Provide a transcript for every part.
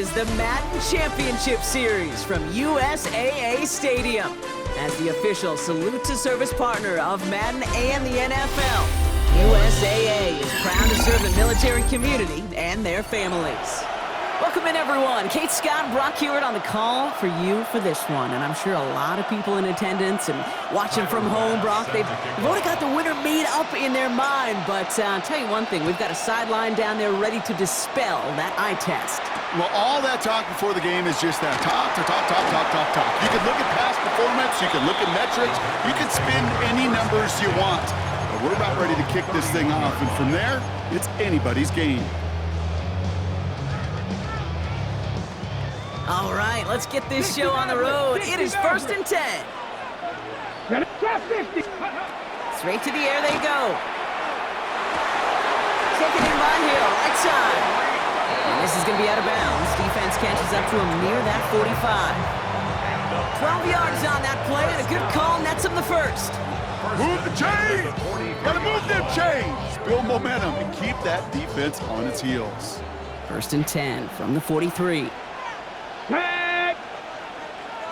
is the Madden Championship Series from USAA Stadium. As the official salute to service partner of Madden and the NFL, USAA is proud to serve the military community and their families. Welcome in, everyone. Kate, Scott, Brock Hewitt on the call for you for this one. And I'm sure a lot of people in attendance and watching from home, Brock, they've already got the winner made up in their mind. But I'll tell you one thing, we've got a sideline down there ready to dispel that eye test. Well, all that talk before the game is just that talk. You can look at past performance, you can look at metrics, you can spin any numbers you want. But we're about ready to kick this thing off, and from there, it's anybody's game. All right, let's get this show on the road. It is 1st and 10. Straight to the air they go. Taken in by Hill, right side. And this is going to be out of bounds. Defense catches up to him near that 45. 12 yards on that play, and a good call nets him the first. Move the chains! Gotta move them chains! Build momentum and keep that defense on its heels. 1st and 10 from the 43. Tag!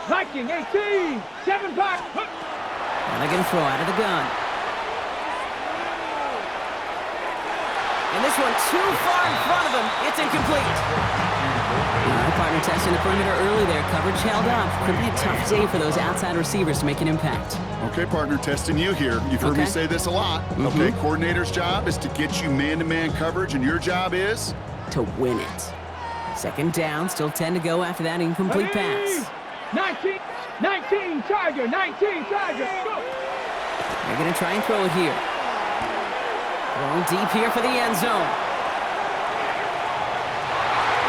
Viking 18! 7 back! And they're going to throw out of the gun. And this one too far in front of him. It's incomplete. All right, partner testing the perimeter early there. Coverage held up. Could be a tough day for those outside receivers to make an impact. Okay, partner, testing you here. You've heard me say this a lot. Okay, coordinator's job is to get you man-to-man coverage, and your job is? To win it. 2nd down, still 10 to go after that incomplete pass. 19 Tiger, 19 Tiger. They're going to try and throw it here. Throwing deep here for the end zone.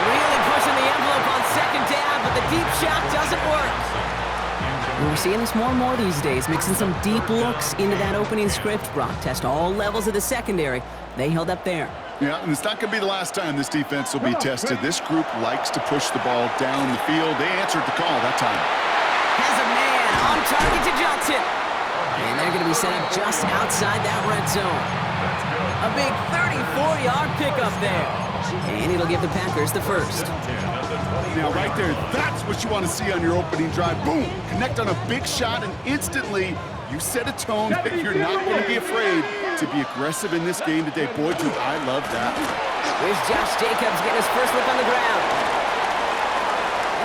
Really pushing the envelope on 2nd down, but the deep shot doesn't work. And we're seeing this more and more these days, mixing some deep looks into that opening script. Brock test all levels of the secondary. They held up there. Yeah, and it's not going to be the last time this defense will be tested. This group likes to push the ball down the field. They answered the call that time. Has a man on target to Johnson. And they're going to be set up just outside that red zone. A big 34-yard pickup there. And it'll give the Packers the first. Now, right there, that's what you want to see on your opening drive. Boom! Connect on a big shot, and instantly you set a tone that you're not going to be afraid to be aggressive in this game today. Boy, dude, I love that. Here's Josh Jacobs getting his first look on the ground.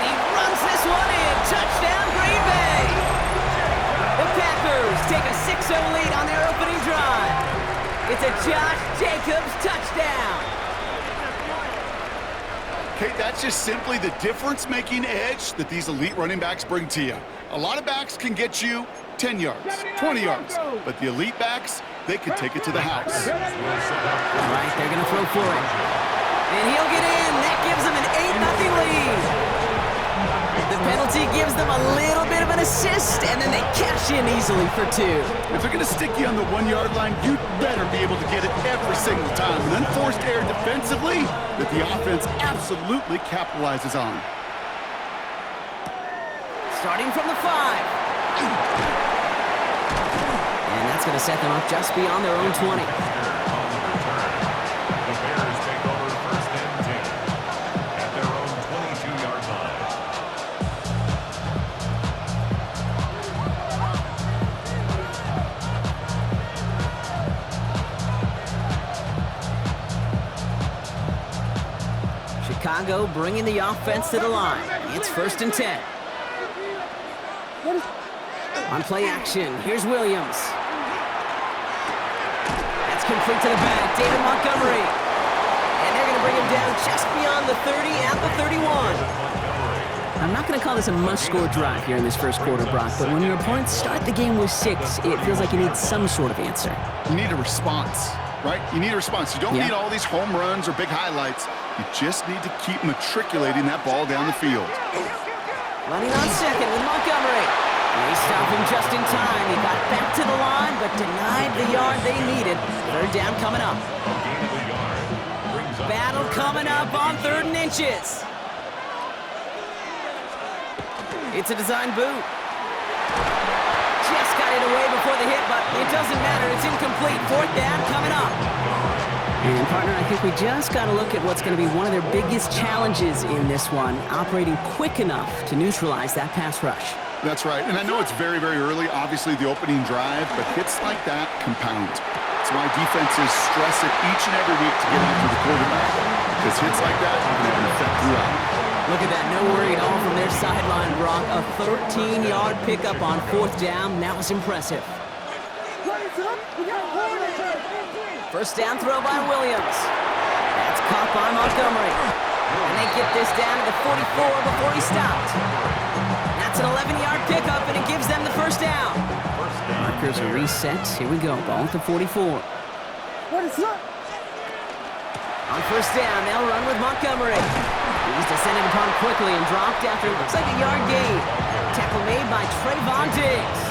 And he runs this one in. Touchdown, Green Bay. The Packers take a 6-0 lead on their opening drive. It's a Josh Jacobs touchdown. Okay, that's just simply the difference-making edge that these elite running backs bring to you. A lot of backs can get you 10 yards, 20 yards, but the elite backs, they can take it to the house. All right, they're going to throw for it. And he'll get in. That gives them an 8-0 lead. The penalty gives them a little bit of an assist, and then they cash in easily for 2. If they're going to stick you on the 1-yard line, you better be able to get it every single time. An unforced error defensively that the offense absolutely capitalizes on. Starting from the 5. And that's going to set them up just beyond their own 20. Chicago bringing the offense to the line. It's 1st and 10. On play action, here's Williams. That's complete to the back, David Montgomery. And they're going to bring him down just beyond the 30 at the 31. I'm not going to call this a must-score drive here in this first quarter, Brock, but when your opponents start the game with 6, it feels like you need some sort of answer. You need a response, right? You need a response. You don't need all these home runs or big highlights. You just need to keep matriculating that ball down the field. Running on 2nd with Montgomery. They stop him just in time. He got back to the line, but denied the yard they needed. 3rd down coming up. Battle coming up on 3rd and inches. It's a design boot. Just got it away before the hit, but it doesn't matter. It's incomplete. 4th down coming up. And partner, I think we just got to look at what's going to be one of their biggest challenges in this one, operating quick enough to neutralize that pass rush. That's right, and I know it's very, very early, obviously the opening drive, but hits like that compound. That's why defenses stress it each and every week to get after the quarterback, because hits like that can have an effect throughout. Look at that, no worry at all from their sideline, Brock. A 13-yard pickup on 4th down. That was impressive. First down throw by Williams. That's caught by Montgomery. And they get this down to the 44 before he stopped. That's an 11-yard pickup, and it gives them the first down. Markers are reset. Here we go, ball at the 44. On first down, they'll run with Montgomery. He's descended upon quickly and dropped after it looks like a yard gain. Tackle made by Trayvon Diggs.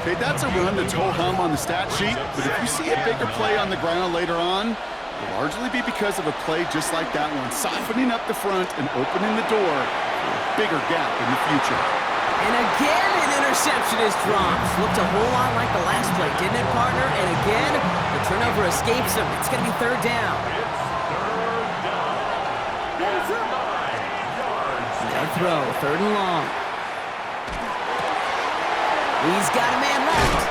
Okay, that's a run that's ho-hum on the stat sheet, but if you see a bigger play on the ground later on, it'll largely be because of a play just like that one, softening up the front and opening the door for a bigger gap in the future. And again, an interception is dropped. Looked a whole lot like the last play, didn't it, partner? And again, the turnover escapes him. It's going to be 3rd down. No throw, 3rd and long. He's got a man left.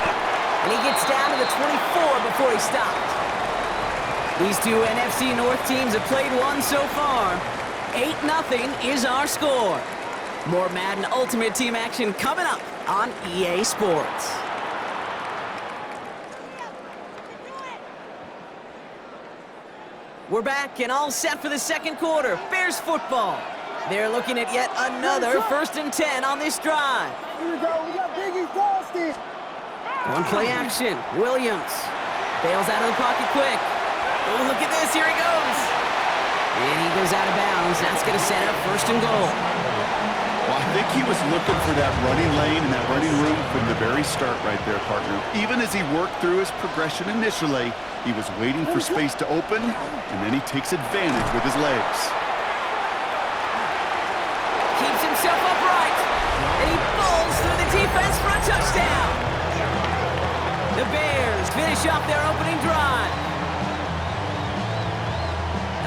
And he gets down to the 24 before he stopped. These two NFC North teams have played one so far. 8-0 is our score. More Madden Ultimate Team action coming up on EA Sports. We're back and all set for the second quarter. Bears football. They're looking at yet another 1st and 10 on this drive. Here we go. We got Biggie Frosty. One play action. Williams bails out of the pocket quick. Oh, look at this. Here he goes. And he goes out of bounds. That's going to set up 1st and goal. Well, I think he was looking for that running lane and that running room from the very start right there, partner. Even as he worked through his progression initially, he was waiting for space to open, and then he takes advantage with his legs. Keeps himself upright, and he falls through the defense for a touchdown. The Bears finish off their opening drive.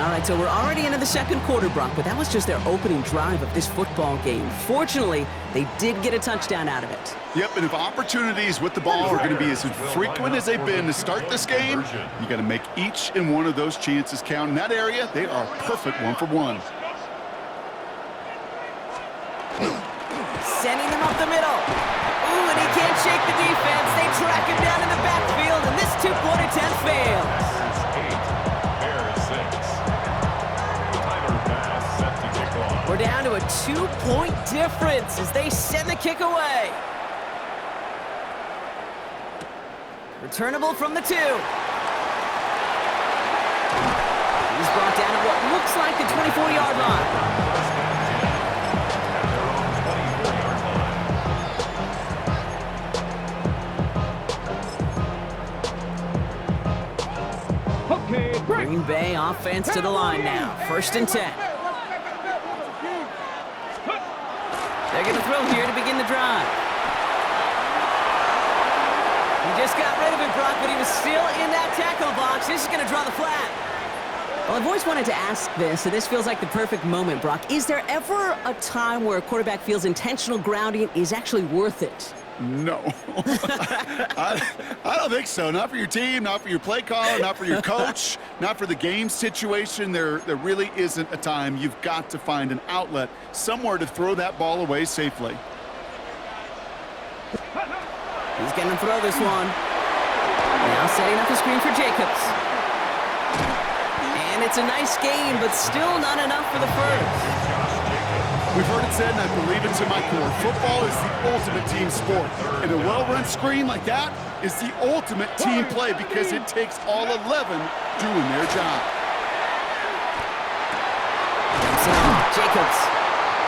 All right, so we're already into the second quarter, Brock, but that was just their opening drive of this football game. Fortunately, they did get a touchdown out of it. Yep, and if opportunities with the ball are going to be as frequent as they've been to start this game, you got to make each and one of those chances count. In that area, they are a perfect 1-for-1. Sending them up the middle. Ooh, and he can't shake the defense. They track him down in the backfield, and this two-point attempt fails. We're down to a 2-point difference as they send the kick away. Returnable from the 2. He's brought down at what looks like the 24-yard line. Okay, break. Green Bay offense to the line now. 1st and 10. They're going to throw here to begin the drive. He just got rid of it, Brock, but he was still in that tackle box. This is going to draw the flag. Well, I've always wanted to ask this, and this feels like the perfect moment, Brock. Is there ever a time where a quarterback feels intentional grounding is actually worth it? No. I don't think so. Not for your team, not for your play caller, not for your coach, not for the game situation. There really isn't a time. You've got to find an outlet, somewhere to throw that ball away safely. He's going to throw this one. Now setting up the screen for Jacobs. And it's a nice game, but still not enough for the first. We've heard it said, and I believe it to my core, football is the ultimate team sport. And a well-run screen like that is the ultimate team play because it takes all 11 doing their job. Jacobs.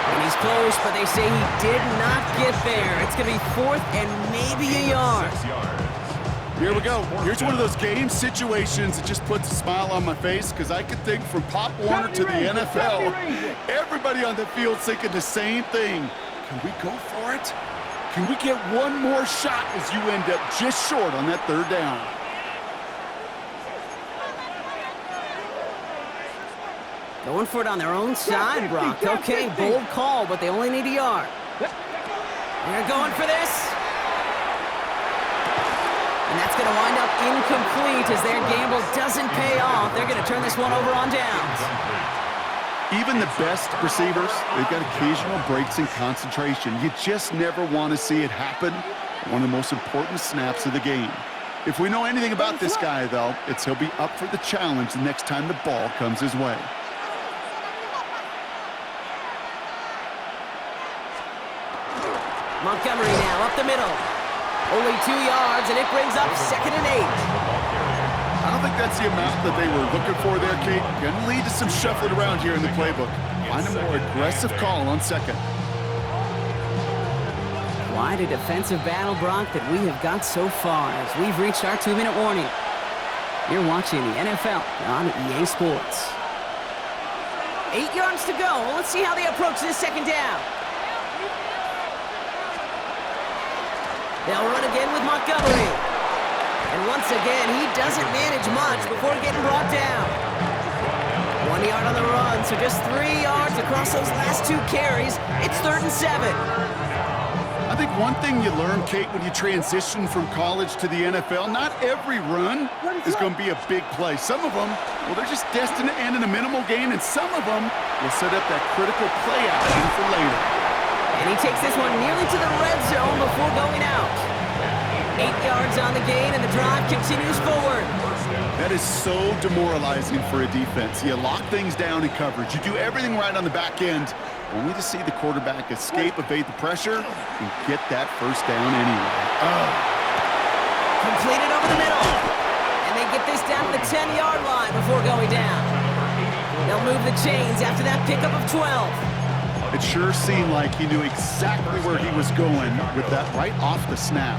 And he's close, but they say he did not get there. It's going to be 4th and maybe a yard. Here we go. Here's one of those game situations that just puts a smile on my face because I can think from Pop Warner to the NFL, everybody on the field thinking the same thing. Can we go for it? Can we get one more shot as you end up just short on that 3rd down? Going for it on their own side, Brock. Okay, bold call, but they only need a yard. They're going for this. And that's going to wind up incomplete as their gamble doesn't pay off. They're going to turn this one over on downs. Even the best receivers, they've got occasional breaks in concentration. You just never want to see it happen. One of the most important snaps of the game. If we know anything about this guy, though, it's he'll be up for the challenge the next time the ball comes his way. Montgomery now up the middle. Only 2 yards, and it brings up 2nd and 8. I don't think that's the amount that they were looking for there, Kate. Going to lead to some shuffling around here in the playbook. Find a more aggressive call on 2nd. Quite a defensive battle, Brock, that we have got so far as we've reached our 2-minute warning. You're watching the NFL on EA Sports. 8 yards to go. Let's see how they approach this 2nd down. They'll run again with Montgomery. And once again, he doesn't manage much before getting brought down. 1 yard on the run, so just 3 yards across those last 2 carries. It's 3rd and 7. I think one thing you learn, Kate, when you transition from college to the NFL, not every run is going to be a big play. Some of them, well, they're just destined to end in a minimal gain, and some of them will set up that critical play action for later. And he takes this one nearly to the red zone before going out. 8 yards on the gain, and the drive continues forward. That is so demoralizing for a defense. You lock things down in coverage. You do everything right on the back end, only to see the quarterback escape, evade the pressure, and get that first down anyway. Completed over the middle. And they get this down to the 10-yard line before going down. They'll move the chains after that pickup of 12. It sure seemed like he knew exactly where he was going with that right off the snap.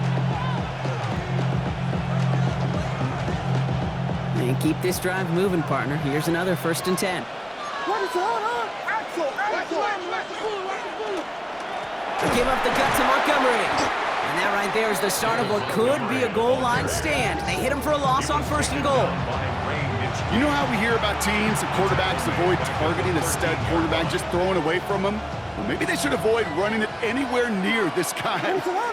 And keep this drive moving, partner. Here's another 1st and 10. What is on? Axel! Give up the gut to Montgomery. And that right there is the start of what could be a goal line stand. They hit him for a loss on 1st and goal. You know how we hear about teams and quarterbacks avoid targeting a stud quarterback, just throwing away from him? Well, maybe they should avoid running it anywhere near this guy.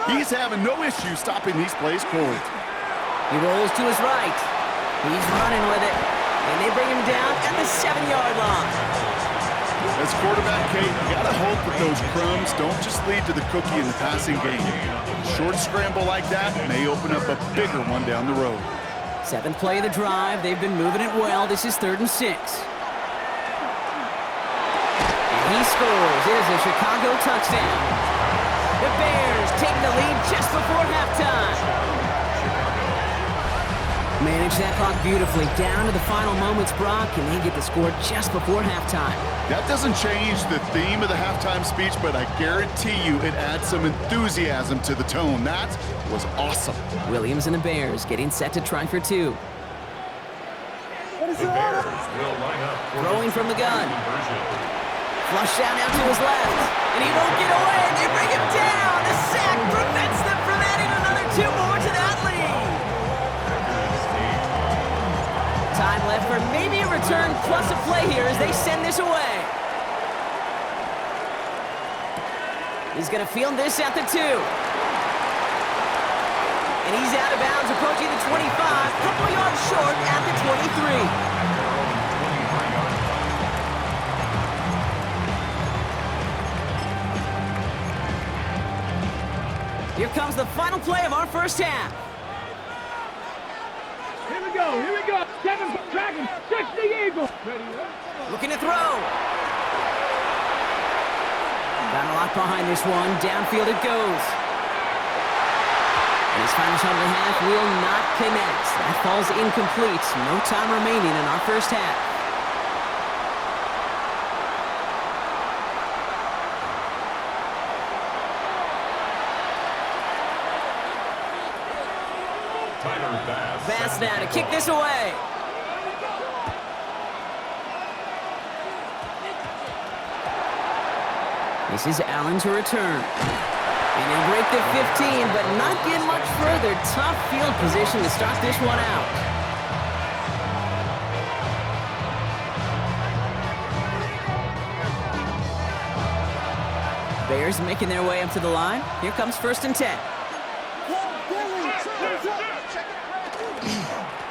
He's having no issue stopping these plays cold. He rolls to his right. He's running with it. And they bring him down at the 7-yard line. As quarterback, Kate, you gotta hope that those crumbs don't just lead to the cookie in the passing game. A short scramble like that may open up a bigger one down the road. 7th play of the drive. They've been moving it well. This is 3rd and 6. And he scores. It is a Chicago touchdown. The Bears take the lead just before halftime. Manage that clock beautifully down to the final moments, Brock, and they get the score just before halftime. That doesn't change the theme of the halftime speech, but I guarantee you it adds some enthusiasm to the tone. That was awesome. Williams and the Bears getting set to try for 2. Throwing from the gun. Flush down out to his left, and he won't get away. They bring him down. The sack prevents them from adding another 2 more to that lead. Time left for maybe a return plus a play here as they send this away. He's going to field this at the 2. And he's out of bounds, approaching the 25, couple yards short at the 23. Here comes the final play of our first half. Here we go. Seven Dragon, 60 Eagle. Looking to throw. Got a lot behind this one. Downfield it goes. And his final shot of the half will not connect. That falls incomplete. No time remaining in our first half. Bass now to kick this away. This is Allen to return. And he'll break the 15, but not get much further. Tough field position to start this one out. Bears making their way up to the line. Here comes 1st and 10.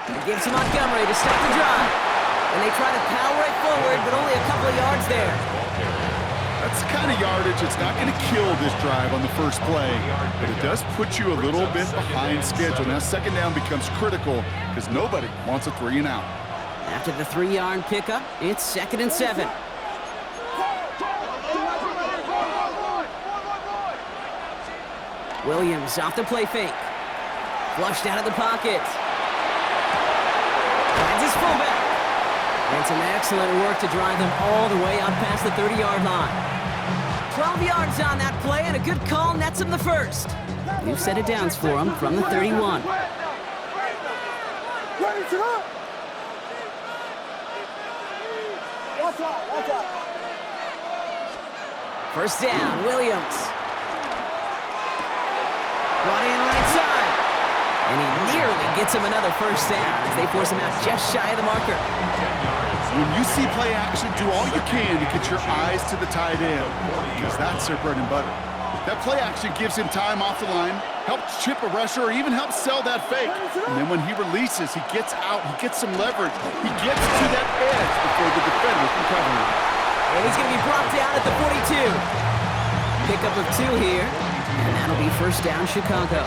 He gives to Montgomery to start the drive. And they try to power it forward, but only a couple of yards there. That's the kind of yardage that's not going to kill this drive on the first play, but it does put you a little bit behind schedule. Now 2nd down becomes critical because nobody wants a 3 and out. After the 3-yard pickup, it's 2nd and 7. Williams off the play fake. Flushed out of the pocket. Finds his fullback. And some excellent work to drive them all the way up past the 30-yard line. 12 yards on that play, and a good call nets him the first. New set of downs for him from the 31. First down, Williams. Brought in right side. And he nearly gets him another first down as they force him out just shy of the marker. When you see play action, do all you can to get your eyes to the tight end, because that's their bread and butter. That play action gives him time off the line, helps chip a rusher, or even helps sell that fake. And then when he releases, he gets out, he gets some leverage. He gets to that edge before the defender can cover him. And he's going to be brought down at the 42. Pickup of 2 here, and that'll be 1st down Chicago.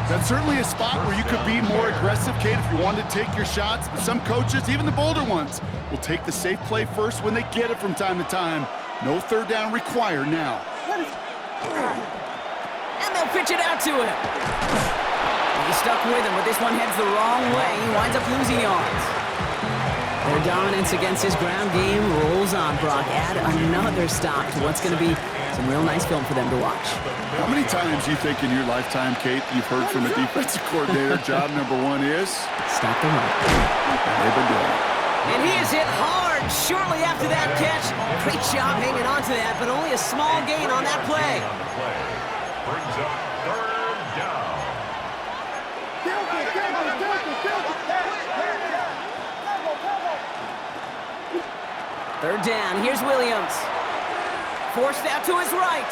That's certainly a spot where you could be more aggressive, Kate, if you wanted to take your shots. But some coaches, even the bolder ones, will take the safe play first when they get it from time to time. No 3rd down required now. And they'll pitch it out to him. He's stuck with him, but this one heads the wrong way. He winds up losing yards. Their dominance against his ground game rolls on. Brock, add another stop to what's going to be some real nice film for them to watch. How many times do you think in your lifetime, Kate, you've heard from a defensive coordinator, job number 1 is? Stop the run. They've been doing it. And he is hit hard shortly after that catch. Great job hanging on to that, but only a small gain on that play. Brings up 3rd down. 3rd down, here's Williams. Forced out to his right.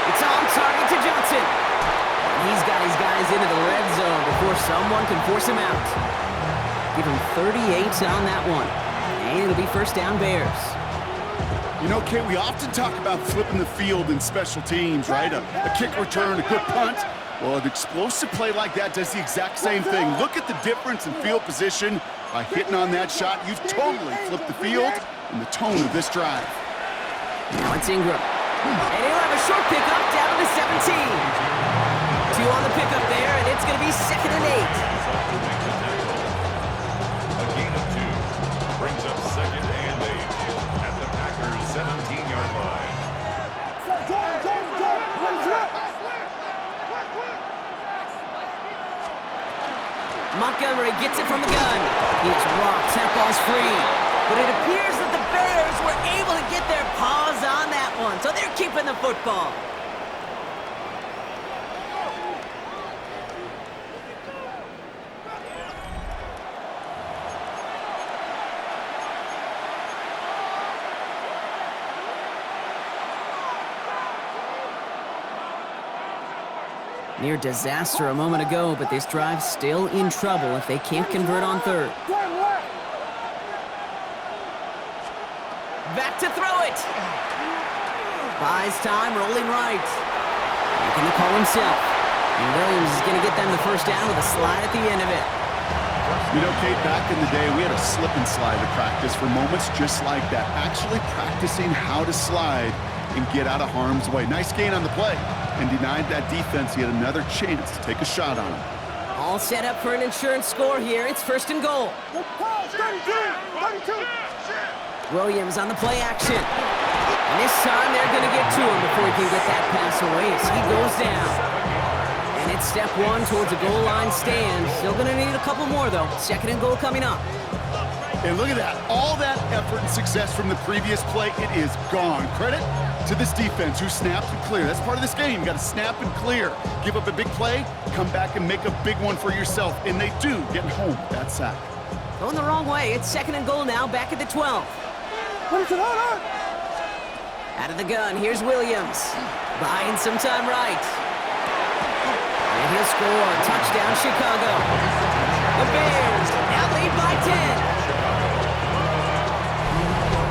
It's on target to Johnson. He's got his guys into the red zone before someone can force him out. Give him 38 on that one. And it'll be 1st down Bears. You know, Kate, we often talk about flipping the field in special teams, right? A kick return, a good punt. Well, an explosive play like that does the exact same thing. Look at the difference in field position. By hitting on that shot, you've totally flipped the field and the tone of this drive. Now it's Ingram. And he'll have a short pickup down to 17. 2 on the pickup there, and it's going to be 2nd and 8. A gain of 2 brings up 2nd and 8 at the Packers' 17-yard line. Montgomery gets it from the gun. He's rocked. That ball's free. But it appears that the Bears were able to get their paws on that one, so they're keeping the football. Near disaster a moment ago, but this drive's still in trouble if they can't convert on 3rd. Back to throw it. Buys time, rolling right. Making the call himself. And Williams is going to get them the 1st down with a slide at the end of it. You know, Kate, back in the day, we had a slip and slide to practice for moments just like that. Actually practicing how to slide and get out of harm's way. Nice gain on the play. And denied that defense yet another chance to take a shot on him. All set up for an insurance score here. It's 1st and goal. Williams on the play action. And this time they're going to get to him before he can get that pass away as he goes down. And it's step 1 towards a goal line stand. Still going to need a couple more, though. 2nd and goal coming up. And look at that. All that effort and success from the previous play, it is gone. Credit to this defense who snapped and cleared. That's part of this game. You got to snap and clear. Give up a big play, come back and make a big one for yourself. And they do, getting home with that sack. Going the wrong way. It's 2nd and goal now, back at the 12. Out of the gun, here's Williams. Buying some time right. And he'll score. Touchdown, Chicago. The Bears now lead by 10.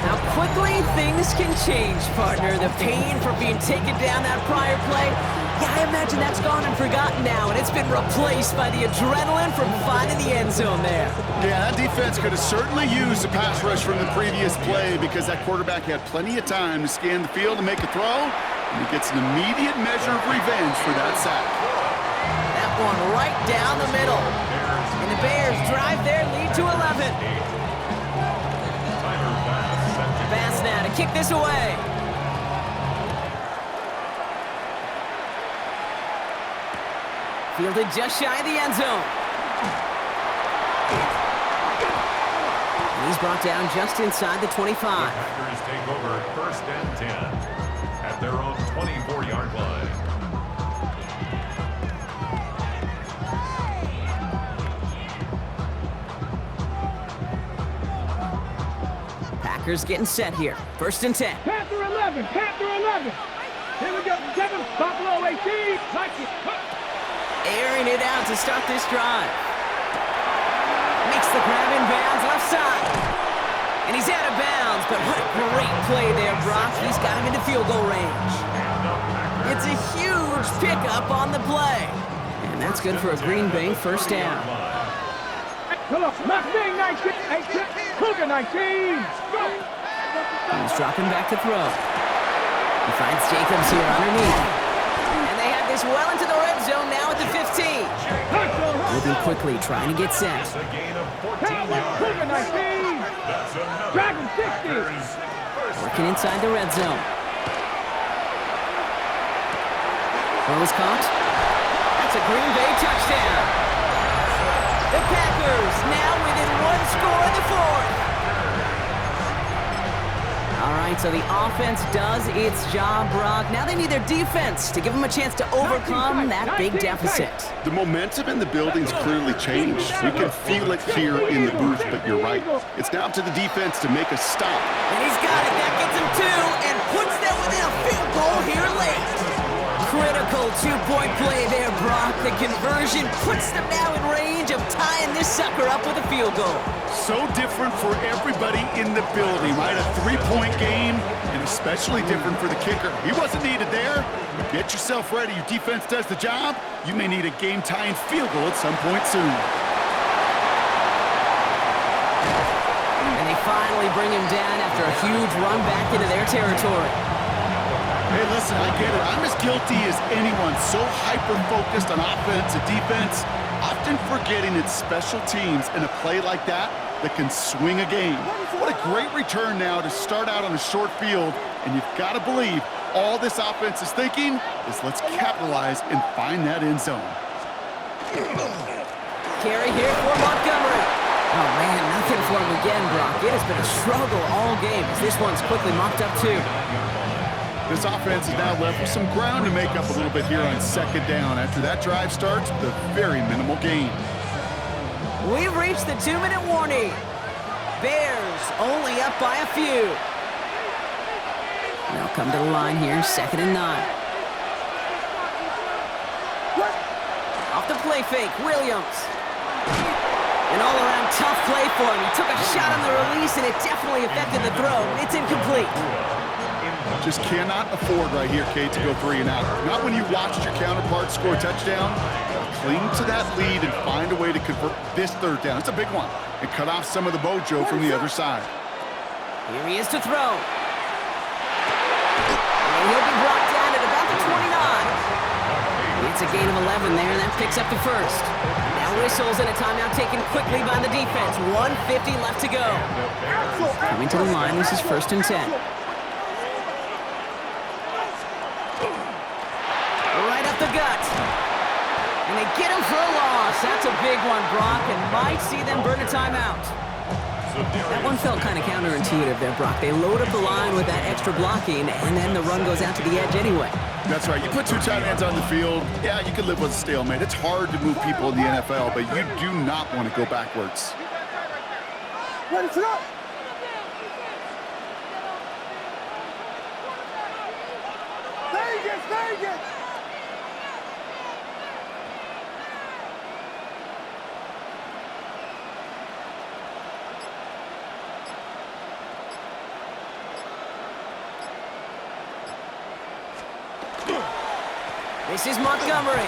How quickly things can change, partner. The pain from being taken down that prior play, yeah, I imagine that's gone and forgotten now, and it's been replaced by the adrenaline from finding the end zone there. Yeah, that defense could have certainly used a pass rush from the previous play because that quarterback had plenty of time to scan the field and make a throw, and he gets an immediate measure of revenge for that sack. That one right down the middle. And the Bears drive their lead to 11. Pass now to kick this away. Fielded just shy of the end zone. And he's brought down just inside the 25. The Packers take over 1st and 10 at their own 24-yard line. Packers getting set here. 1st and 10. Panther 11, Panther 11. Here we go, 7, Buffalo 18. Like it. Airing it out to start this drive. Makes the grab in bounds left side. And he's out of bounds, but what a great play there, Brock. He's got him into field goal range. It's a huge pickup on the play. And that's good for a Green Bay 1st down. Come on, Mustang 19, 18, Cougar 19. Go. He's dropping back to throw. He finds Jacobs here underneath. And they have this well into the red zone now at the 15. Moving quickly, trying to get set. It's a gain of 14 yards. Cougar 19. Dragon 60. Working inside the red zone. Throw is caught. That's a Green Bay touchdown. The Packers now within 1 score in the 4th. All right, so the offense does its job, Brock. Now they need their defense to give them a chance to overcome that big deficit. The momentum in the building's clearly changed. We can feel it here in the booth, but you're right. It's now up to the defense to make a stop. And he's got it. That gets him 2 and puts them within a field goal here late. Critical 2-point play there, Brock. The conversion puts them now in range of tying this sucker up with a field goal. So different for everybody in the building, right? A 3-point game, and especially different for the kicker. He wasn't needed there. Get yourself ready. Your defense does the job. You may need a game-tying field goal at some point soon. And they finally bring him down after a huge run back into their territory. Hey, listen, I get it. I'm as guilty as anyone. So hyper-focused on offense and defense, often forgetting it's special teams in a play like that can swing a game. What a great return now to start out on a short field, and you've got to believe all this offense is thinking is let's capitalize and find that end zone. Carry here for Montgomery. Oh, man, nothing for him again, Brock. It has been a struggle all game as this one's quickly mopped up, too. This offense is now left with some ground to make up a little bit here on 2nd down. After that drive starts with a very minimal gain. We've reached the 2-minute warning. Bears only up by a few. They'll come to the line here, 2nd and 9. Off the play fake, Williams. An all-around tough play for him. He took a shot on the release, and it definitely affected the throw. It's incomplete. Just cannot afford right here, Kate, to go 3 and out. Not when you watched your counterpart score a touchdown. Cling to that lead and find a way to convert this 3rd down. It's a big one. And cut off some of the mojo from the other side. Here he is to throw. And he'll be brought down at about the 29. It's a gain of 11 there, and that picks up the 1st. Now whistles and a timeout taken quickly by the defense. 1:50 left to go. Coming to the line, this is 1st and 10. Right up the gut. And they get him for a loss. That's a big one, Brock, and might see them burn a timeout. That one felt kind of counterintuitive there, Brock. They load up the line with that extra blocking, and then the run goes out to the edge anyway. That's right. You put 2 tight ends on the field, yeah, you can live with a stalemate. It's hard to move people in the NFL, but you do not want to go backwards. Ready to go. This is Montgomery.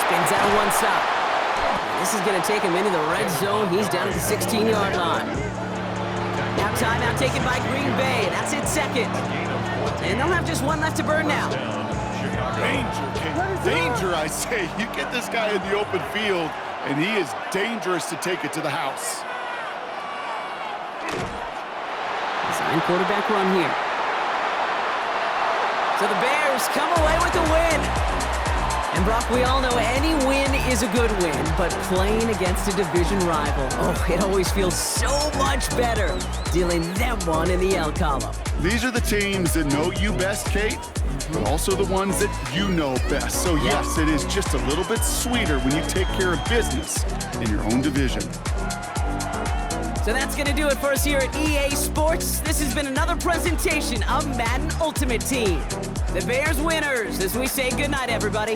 Spins out of one stop. This is going to take him into the red zone. He's down at the 16-yard line. Now timeout taken by Green Bay. That's it, second. And they'll have just one left to burn now. Danger, Kate. Danger, I say. You get this guy in the open field, and he is dangerous to take it to the house. Design quarterback run here. So the Bears come away with the win. And Brock, we all know any win is a good win, but playing against a division rival, oh, it always feels so much better dealing them one in the L column. These are the teams that know you best, Kate, but also the ones that you know best. So yes, it is just a little bit sweeter when you take care of business in your own division. So that's going to do it for us here at EA Sports. This has been another presentation of Madden Ultimate Team. The Bears winners as we say goodnight, everybody.